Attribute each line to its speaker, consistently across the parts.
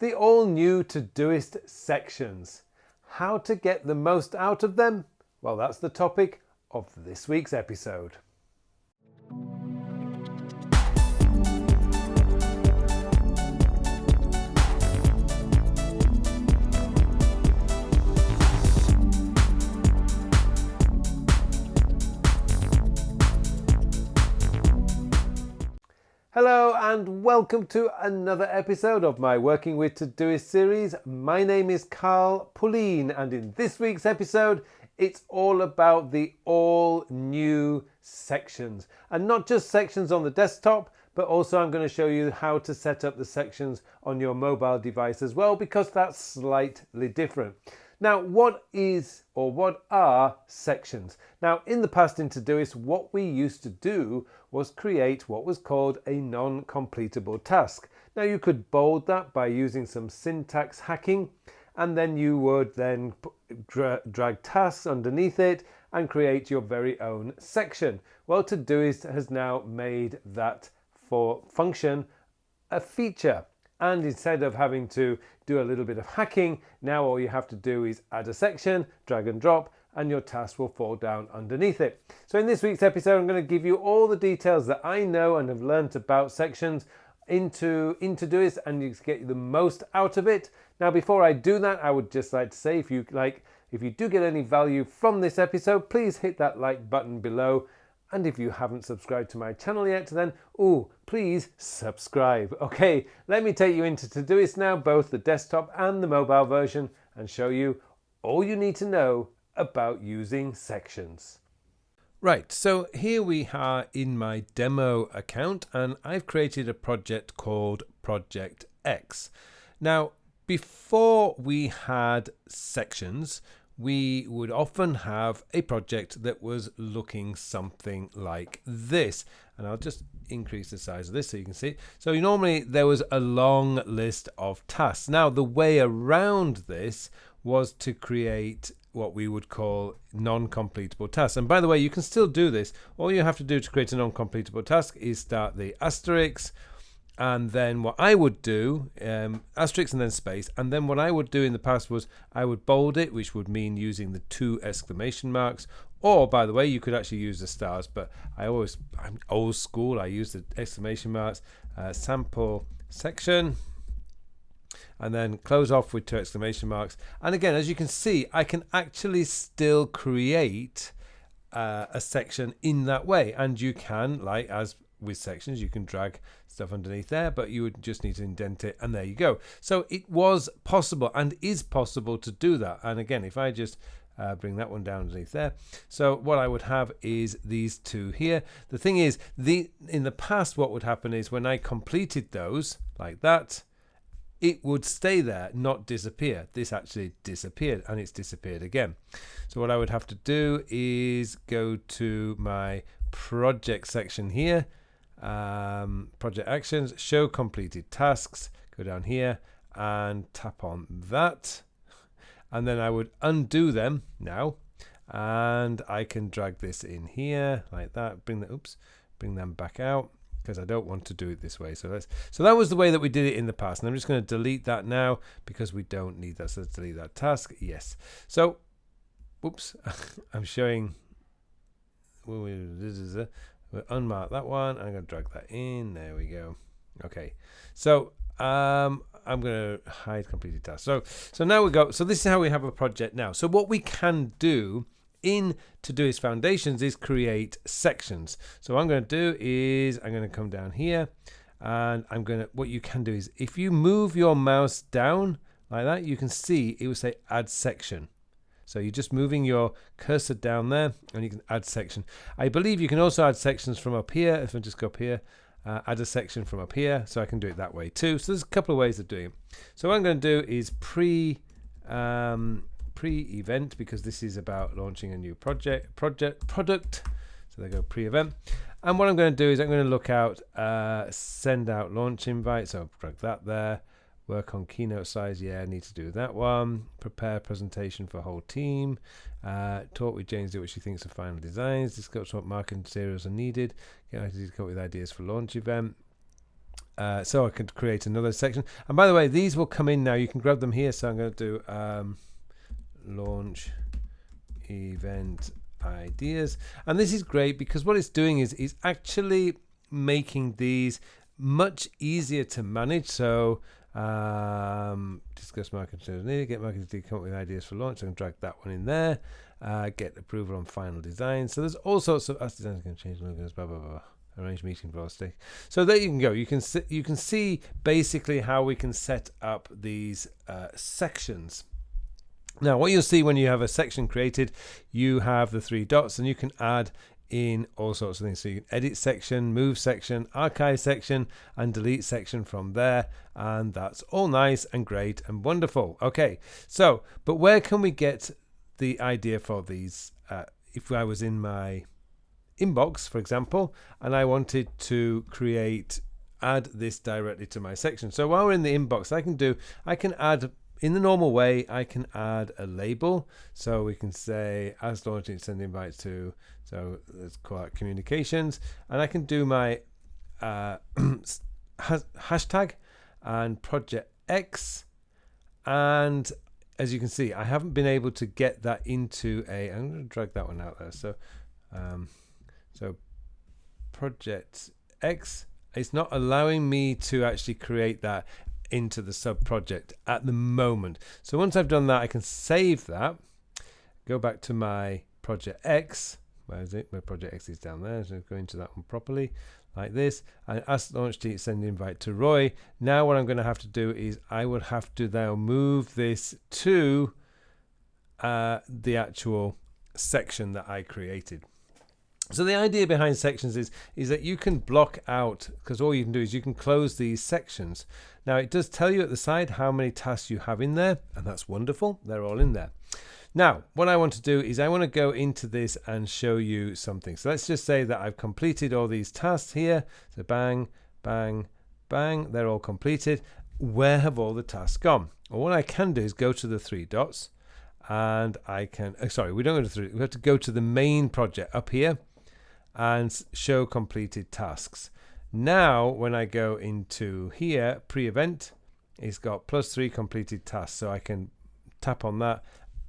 Speaker 1: The all-new Todoist sections. How to get the most out of them? Well, that's the topic of this week's episode. Hello and welcome to another episode of my Working with Todoist series. My name is Carl Pullein, and in this week's episode it's all about the all new sections, and not just sections on the desktop, but also I'm going to show you how to set up the sections on your mobile device as well, because that's slightly different. Now, what are sections? Now, in the past in Todoist, what we used to do was create what was called a non-completable task. Now, you could bold that by using some syntax hacking, and then you would then drag tasks underneath it and create your very own section. Well, Todoist has now made that function a feature. And instead of having to do a little bit of hacking, now all you have to do is add a section, drag and drop, and your task will fall down underneath it. So in this week's episode, I'm going to give you all the details that I know and have learnt about sections into Todoist, and you can get the most out of it. Now, before I do that, I would just like to say, if you do get any value from this episode, please hit that like button below. And if you haven't subscribed to my channel yet, then, please subscribe. Okay, let me take you into Todoist now, both the desktop and the mobile version, and show you all you need to know about using sections. Right, so here we are in my demo account, and I've created a project called Project X. Now, before we had sections, we would often have a project that was looking something like this. And I'll just increase the size of this so you can see. So normally there was a long list of tasks. Now, the way around this was to create what we would call non-completable tasks. And by the way, you can still do this. All you have to do to create a non-completable task is start the asterisk, and then what I would do, asterisk and then space, and then what I would do in the past was I would bold it, which would mean using the 2 exclamation marks, or by the way, you could actually use the stars, but I'm old school, I use the exclamation marks, sample section, and then close off with 2 exclamation marks. And again, as you can see, I can actually still create a section in that way, and you can, like as with sections, you can drag stuff underneath there, but you would just need to indent it, and there you go. So it was possible and is possible to do that. And again, if I just bring that one down underneath there, so what I would have is these 2 here. The thing is, in the past, what would happen is when I completed those like that, it would stay there, not disappear. This actually disappeared, and it's disappeared again. So what I would have to do is go to my project section here, project actions, show completed tasks, go down here and tap on that, and then I would undo them now, and I can drag this in here like that, bring them back out, because I don't want to do it this way. So that was the way that we did it in the past, and I'm just going to delete that now because we don't need that. So let's delete that task. Yes. So I'm showing, we'll unmark that one. I'm going to drag that in. There we go. Okay. So I'm going to hide completed tasks. So now we go. So this is how we have a project now. So what we can do in Todoist Foundations is create sections. So what I'm going to do is I'm going to come down here, and what you can do is if you move your mouse down like that, you can see it will say add section. So you're just moving your cursor down there, and you can add section. I believe you can also add sections from up here. If I just go up here, add a section from up here, so I can do it that way too. So there's a couple of ways of doing it. So what I'm going to do is pre-event, because this is about launching a new product. So they go pre-event. And what I'm going to do is I'm going to look out send out launch invite. So I'll drag that there. Work on keynote size. Yeah, I need to do that one. Prepare presentation for whole team. Talk with James, do what she thinks of final designs. Discuss what marketing materials are needed. Get ideas to come up with ideas for launch event. So I could create another section. And by the way, these will come in now. You can grab them here. So I'm going to do launch event ideas. And this is great because what it's doing is actually making these much easier to manage. So discuss marketing needed, get marketing to come up with ideas for launch. I can drag that one in there. Get approval on final design. So there's all sorts of designs can change logos, blah blah blah. Arrange meeting for all stake. So there you can go. You can see basically how we can set up these sections. Now, what you'll see when you have a section created, you have the 3 dots, and you can add in all sorts of things. So you can edit section, move section, archive section, and delete section from there. And that's all nice and great and wonderful. Okay, so, but where can we get the idea for these? If I was in my inbox, for example, and I wanted to add this directly to my section. So while we're in the inbox, I can add, in the normal way, I can add a label. So we can say, as launching, send invites to, so let's call it communications. And I can do my hashtag and project X. And as you can see, I haven't been able to get that into I'm going to drag that one out there. So, so project X, it's not allowing me to actually create that into the sub project at the moment. So once I've done that, I can save that, go back to my project X. Where is it? My project X is down there. So go into that one properly like this, and ask launch to send invite to Roy. Now what I'm going to have to do is I would have to now move this to the actual section that I created. So the idea behind sections is that you can block out, because all you can do is you can close these sections. Now it does tell you at the side how many tasks you have in there, and that's wonderful. They're all in there. Now what I want to do is I want to go into this and show you something. So let's just say that I've completed all these tasks here. So bang, bang, bang, they're all completed. Where have all the tasks gone? Well, what I can do is go to the 3 dots, and I can, sorry, we don't go to 3, we have to go to the main project up here and show completed tasks. Now when I go into here, pre-event, it's got +3 completed tasks, so I can tap on that,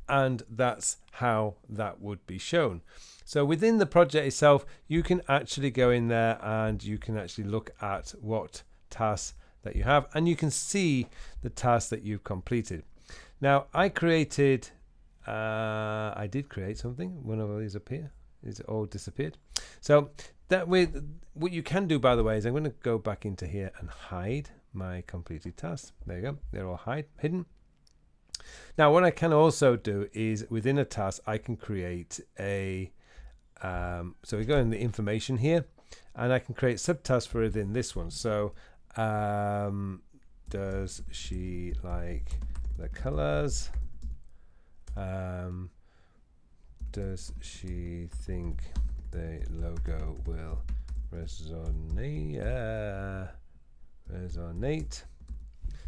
Speaker 1: and that's how that would be shown. So within the project itself, you can actually go in there and you can actually look at what tasks that you have, and you can see the tasks that you've completed. Now I did create something. One of these up here. It's all disappeared. So that way, what you can do, by the way, is I'm going to go back into here and hide my completed tasks. There you go. They're all hidden. Now, what I can also do is within a task, I can create a, so we go in the information here, and I can create subtasks for within this one. So does she like the colors? Does she think the logo will resonate?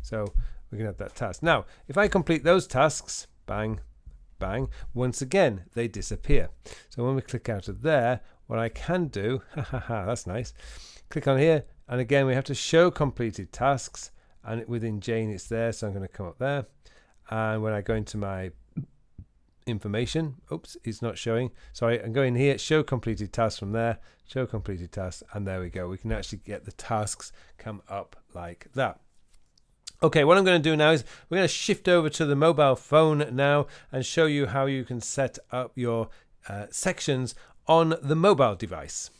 Speaker 1: So we can have that task. Now, if I complete those tasks, bang, bang, once again, they disappear. So when we click out of there, what I can do, that's nice, click on here, and again, we have to show completed tasks, and within Jane, it's there. So I'm going to come up there. And when I go into my information, oops, it's not showing. Sorry, I'm going here, show completed tasks from there, show completed tasks, and there we go. We can actually get the tasks come up like that. Okay, what I'm going to do now is we're going to shift over to the mobile phone now and show you how you can set up your sections on the mobile device.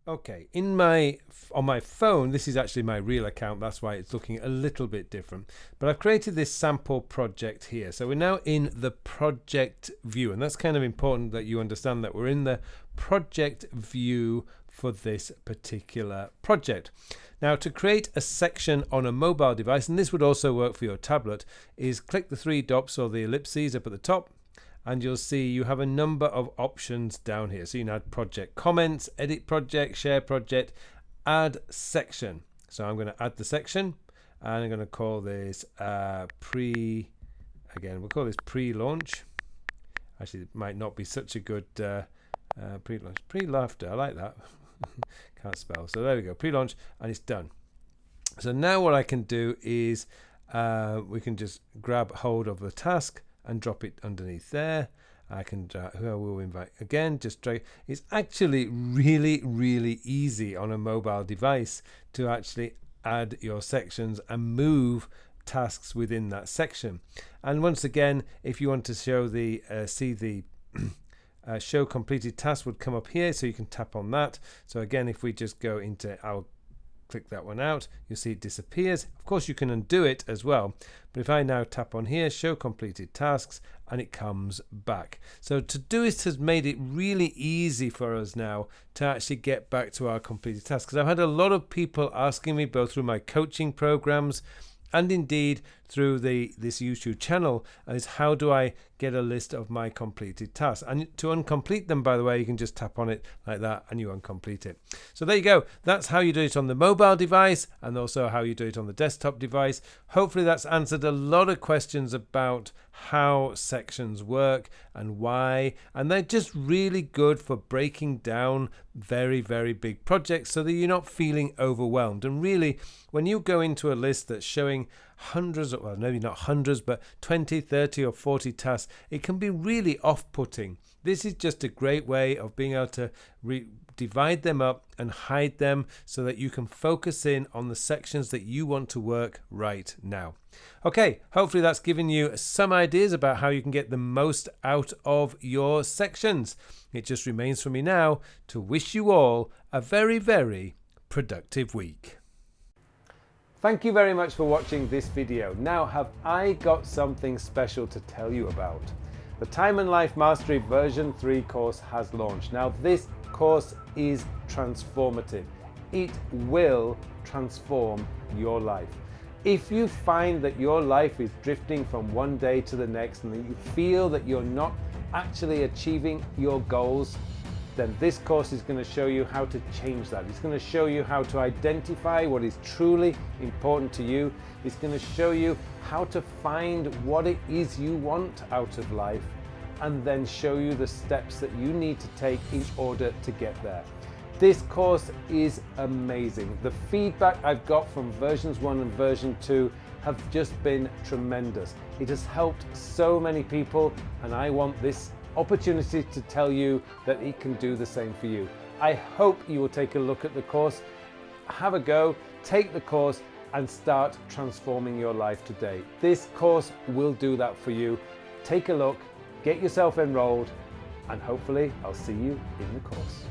Speaker 1: Okay, on my phone, this is actually my real account. That's why it's looking a little bit different. But I've created this sample project here. So we're now in the project view. And that's kind of important that you understand that we're in the project view for this particular project. Now, to create a section on a mobile device, and this would also work for your tablet, is click the 3 dots or the ellipses up at the top, and you'll see you have a number of options down here. So you can add project comments, edit project, share project, add section. So I'm going to add the section, and I'm going to call this we'll call this pre-launch. Actually, it might not be such a good pre-launch. Pre-laughter, I like that. Can't spell. So there we go, pre-launch, and it's done. So now what I can do is we can just grab hold of the task and drop it underneath there. I can who I will invite again, just drag. It's actually really easy on a mobile device to actually add your sections and move tasks within that section. And once again, if you want to show the see the show completed task would come up here, so you can tap on that. So again, if we just go into our click that one out, you'll see it disappears. Of course you can undo it as well, but if I now tap on here, show completed tasks, and it comes back. So Todoist has made it really easy for us now to actually get back to our completed tasks, because I've had a lot of people asking me, both through my coaching programs and indeed through this YouTube channel, is how do I get a list of my completed tasks? And to uncomplete them, by the way, you can just tap on it like that and you uncomplete it. So there you go. That's how you do it on the mobile device, and also how you do it on the desktop device. Hopefully that's answered a lot of questions about how sections work and why, and they're just really good for breaking down very big projects so that you're not feeling overwhelmed. And really, when you go into a list that's showing hundreds, well, maybe not hundreds, but 20, 30 or 40 tasks, it can be really off-putting. This is just a great way of being able to divide them up and hide them so that you can focus in on the sections that you want to work right now. Okay, hopefully that's given you some ideas about how you can get the most out of your sections. It just remains for me now to wish you all a very productive week. Thank you very much for watching this video. Now have I got something special to tell you about. The Time and Life Mastery version 3 course has launched. Now this course is transformative. It will transform your life. If you find that your life is drifting from one day to the next and that you feel that you're not actually achieving your goals, then this course is going to show you how to change that. It's going to show you how to identify what is truly important to you. It's going to show you how to find what it is you want out of life, and then show you the steps that you need to take in order to get there. This course is amazing. The feedback I've got from versions 1 and version 2 have just been tremendous. It has helped so many people, and I want this opportunity to tell you that it can do the same for you. I hope you will take a look at the course, have a go, take the course, and start transforming your life today. This course will do that for you. Take a look, get yourself enrolled, and hopefully I'll see you in the course.